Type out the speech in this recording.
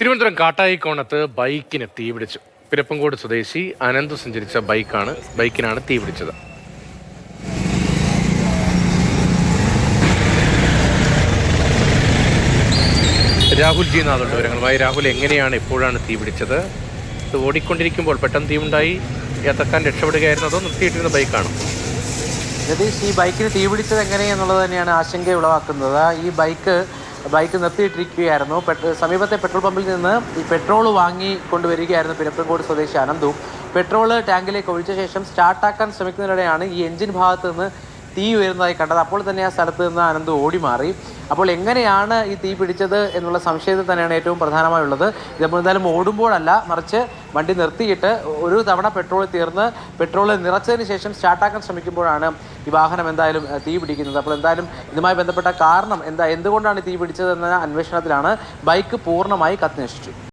തിരുവനന്തപുരം കാട്ടായിക്കോണത്ത് ബൈക്കിന് തീപിടിച്ചു. പിരപ്പങ്കോട് സ്വദേശി അനന്തു സഞ്ചരിച്ച ബൈക്കിനാണ് തീപിടിച്ചത്. രാഹുൽ ജി നാഥുണ്ട് വിവരങ്ങളുമായി. രാഹുൽ, എങ്ങനെയാണ് എപ്പോഴാണ് തീപിടിച്ചത്? ഇത് ഓടിക്കൊണ്ടിരിക്കുമ്പോൾ പെട്ടെന്ന് തീയുണ്ടായി യാത്രക്കാരൻ രക്ഷപ്പെടുകയായിരുന്നു, അതോ നിർത്തിയിട്ടിരുന്ന ബൈക്കാണോ? ജതീഷ്, ഈ ബൈക്കിന് തീപിടിച്ചത് എങ്ങനെയെന്നുള്ളത് തന്നെയാണ് ആശങ്ക ഉളവാക്കുന്നത്. ഈ ബൈക്ക് നിർത്തിയിട്ടിരിക്കുകയായിരുന്നു. സമീപത്തെ പെട്രോൾ പമ്പിൽ നിന്ന് ഈ പെട്രോൾ വാങ്ങി കൊണ്ടുവരികയായിരുന്നു പിരപ്പൻകോട് സ്വദേശി അനന്തു. പെട്രോൾ ടാങ്കിലേക്ക് ഒഴിച്ച ശേഷം സ്റ്റാർട്ടാക്കാൻ ശ്രമിക്കുന്നതിനിടെയാണ് ഈ എഞ്ചിൻ ഭാഗത്ത് നിന്ന് തീ ഉയരുന്നതായി കണ്ടത്. അപ്പോൾ തന്നെ ആ സ്ഥലത്ത് നിന്ന് അനന്തു ഓടി മാറി. അപ്പോൾ എങ്ങനെയാണ് ഈ തീ പിടിച്ചത് എന്നുള്ള സംശയത്തിൽ തന്നെയാണ് ഏറ്റവും പ്രധാനമായുള്ളത്. ഇതിപ്പോൾ എന്തായാലും ഓടുമ്പോഴല്ല, മറിച്ച് വണ്ടി നിർത്തിയിട്ട് ഒരു തവണ പെട്രോൾ നിറച്ചതിന് ശേഷം സ്റ്റാർട്ടാക്കാൻ ശ്രമിക്കുമ്പോഴാണ് ഈ വാഹനം എന്തായാലും തീ പിടിക്കുന്നത്. അപ്പോൾ എന്തായാലും ഇതുമായി ബന്ധപ്പെട്ട കാരണം എന്തുകൊണ്ടാണ് തീ പിടിച്ചതെന്ന അന്വേഷണത്തിലാണ്. ബൈക്ക് പൂർണ്ണമായി കത്തിനശിച്ചു.